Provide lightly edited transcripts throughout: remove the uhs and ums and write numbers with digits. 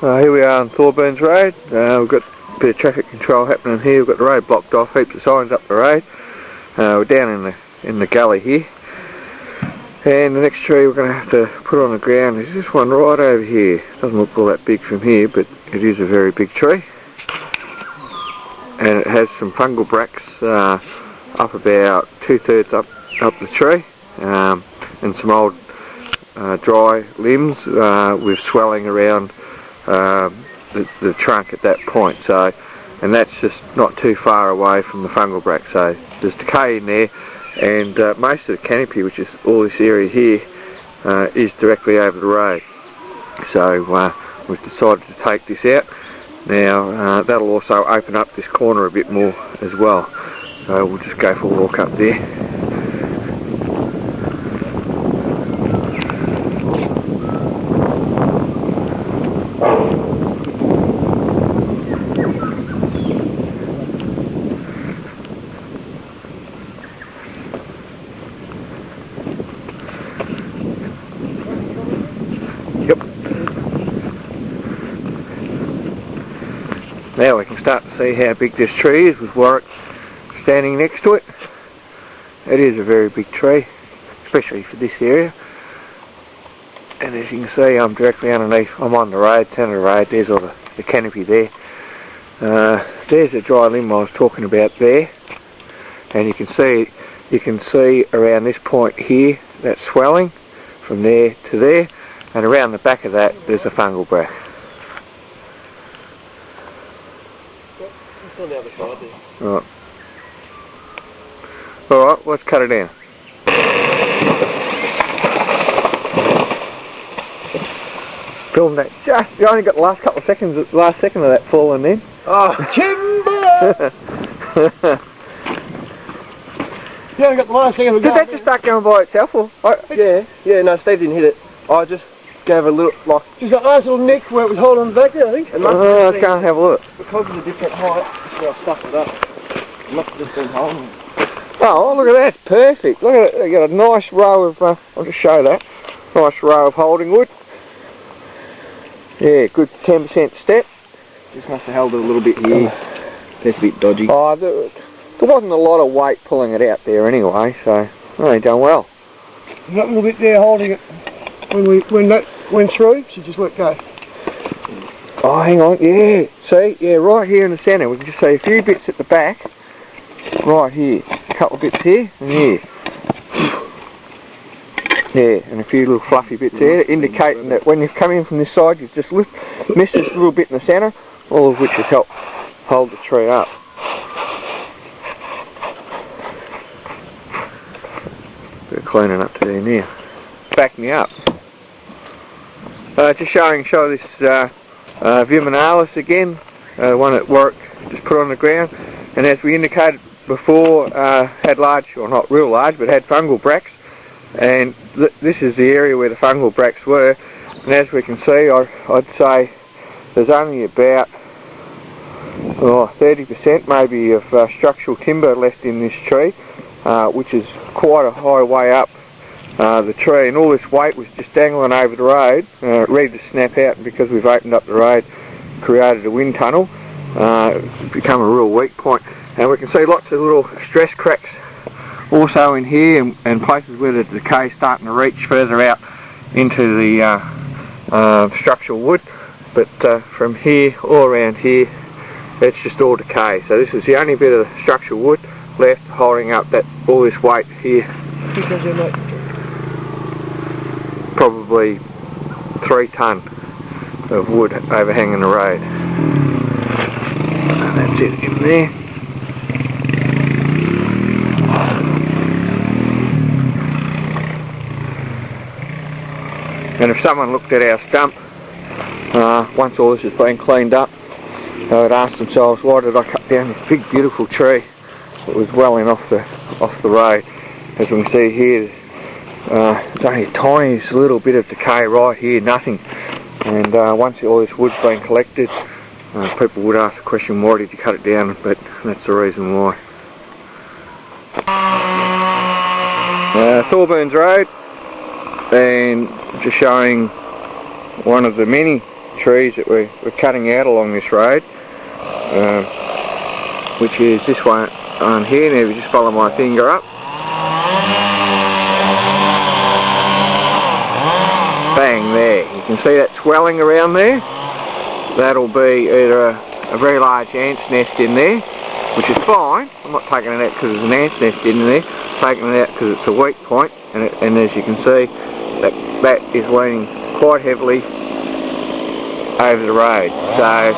Here we are on Thorburns Road. We've got a bit of traffic control happening here. We've got the road blocked off, heaps of signs up the road. We're down in the gully here. And the next tree we're going to have to put on the ground is this one right over here. Doesn't look all that big from here, but it is a very big tree. And it has some fungal bracts up about 2/3 up the tree, and some old dry limbs with swelling around the trunk at that point. So, and that's just not too far away from the fungal bract. So there's decay in there, and most of the canopy, which is all this area here, is directly over the road. So we've decided to take this out. Now that'll also open up this corner a bit more as well. So we'll just go for a walk up there. Yep. Now we can start to see how big this tree is with Warwick standing next to it. It is a very big tree, especially for this area. And as you can see, I'm directly underneath. I'm on the road, centre of the road. There's all the canopy there. There's a dry limb I was talking about there, and you can see around this point here that swelling from there to there, and around the back of that there's a fungal bract. It's on the other side there. Right. Alright, let's cut it down. Film that. You only got the last couple of seconds, the last second of that falling in. Oh, timber! You only got the last second of Did that just start going by itself? Or? Yeah, no, Steve didn't hit it. I just gave a little, like, just a nice little nick where it was holding back there, I think. Let's go and have a look. Because of the different height, that's where I stuck it up. It must have just been holding it. Oh, look at that, it's perfect. Look at it, they got a nice row of, I'll just show that, nice row of holding wood. Yeah, good 10% step. Just must have held it a little bit here. That's a bit dodgy. Oh, there wasn't a lot of weight pulling it out there anyway, so they done well. That little bit there holding it when that went through, so just let go. Oh, hang on, yeah, see, yeah, right here in the centre, we can just see a few bits at the back, right here, a couple of bits here, and here. Yeah, and a few little fluffy bits there, indicating that when you've come in from this side, you've just missed this little bit in the centre, all of which has helped hold the tree up. Bit of cleaning up to there now. Back me up. Just show this Viminalis again, one that Warwick just put on the ground, and as we indicated before, had large, or not real large, but had fungal bracts, and this is the area where the fungal bracts were, and as we can see, I'd say there's only about 30% maybe of structural timber left in this tree, which is quite a high way up the tree, and all this weight was just dangling over the road, ready to snap out, and because we've opened up the road, created a wind tunnel, it's become a real weak point, and we can see lots of little stress cracks also in here, and places where the decay is starting to reach further out into the structural wood, but from here all around here it's just all decay. So this is the only bit of structural wood left holding up all this weight here. Probably 3 tonne of wood overhanging the road. And that's it in there. And if someone looked at our stump, once all this has been cleaned up, they would ask themselves, why did I cut down this big beautiful tree that was well in off the road? As we can see here, there's only a tiny little bit of decay right here, nothing. And once all this wood's been collected, people would ask the question, why did you cut it down? But that's the reason why. Thorburns Road, and just showing one of the many trees that we're cutting out along this road, which is this one on here. Now, if you just follow my finger up, bang, there. You can see that swelling around there. That'll be either a very large ant's nest in there, which is fine. I'm not taking it out because there's an ant's nest in there. I'm taking it out because it's a weak point, and as you can see, that is leaning quite heavily over the road. So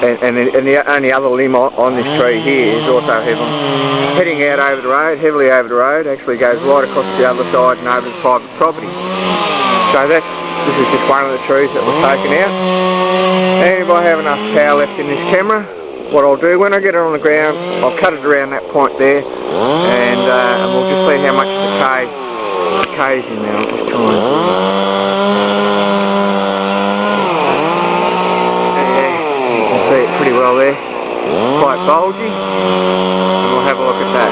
the only other limb on this tree here is also heading out over the road, heavily over the road. Actually goes right across the other side and over the private property. So this is just one of the trees that was taken out. And if I have enough power left in this camera, what I'll do when I get it on the ground, I'll cut it around that point there, and we'll just see how much decay's in there. I'll just try and see it pretty well there. Quite bulgy, and we'll have a look at that.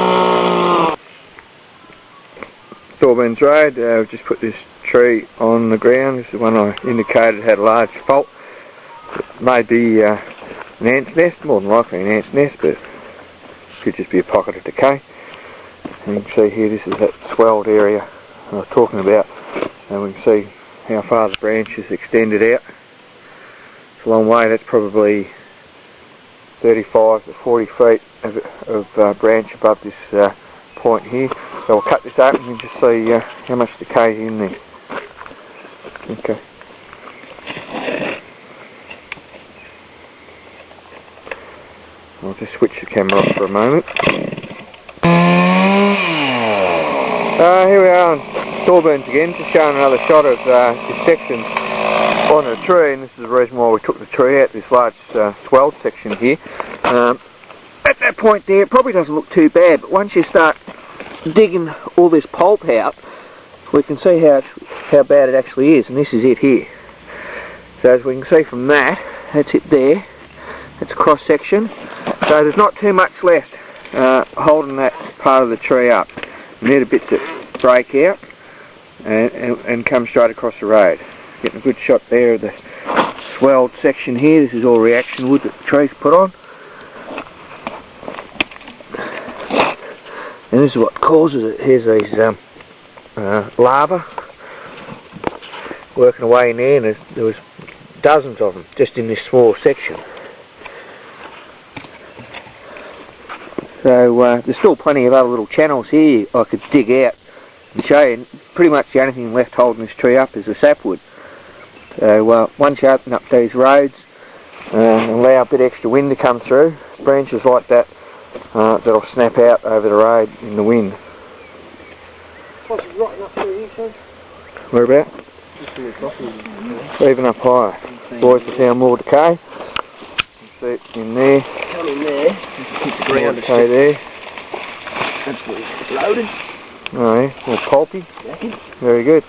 Thorburns Road, we've just put this tree on the ground. This is the one I indicated had a large fault. It may be an ant's nest, more than likely an ant's nest, but it could just be a pocket of decay. And you can see here, this is that swelled area I was talking about, and we can see how far the branch is extended out. It's a long way. That's probably 35 to 40 feet of branch above this point here. So we'll cut this open and just see how much decay is in there. Okay. I'll just switch the camera off for a moment. Here we are on Thorburns again, just showing another shot of this section on the tree, and this is the reason why we took the tree out, this large swelled section here. At that point there, it probably doesn't look too bad, but once you start digging all this pulp out, we can see how bad it actually is, and this is it here. So as we can see from that, that's it there. That's a cross section. So there's not too much left holding that part of the tree up. We need a bit to break out and come straight across the road. Getting a good shot there of the swelled section here. This is all reaction wood that the tree's put on. And this is what causes it. Here's these lava working away in there, and there was dozens of them just in this small section. So there's still plenty of other little channels here I could dig out and show you. Pretty much the only thing left holding this tree up is the sapwood. So once you open up these roads and allow a bit extra wind to come through, branches like that that'll snap out over the road in the wind. Right up through here, so. Where about? Even up higher. Boys, to see more decay. You see it in there. Come in there. Keep the ground decay there. Absolutely loaded. Oh yeah, all pulpy. Exactly. Very good.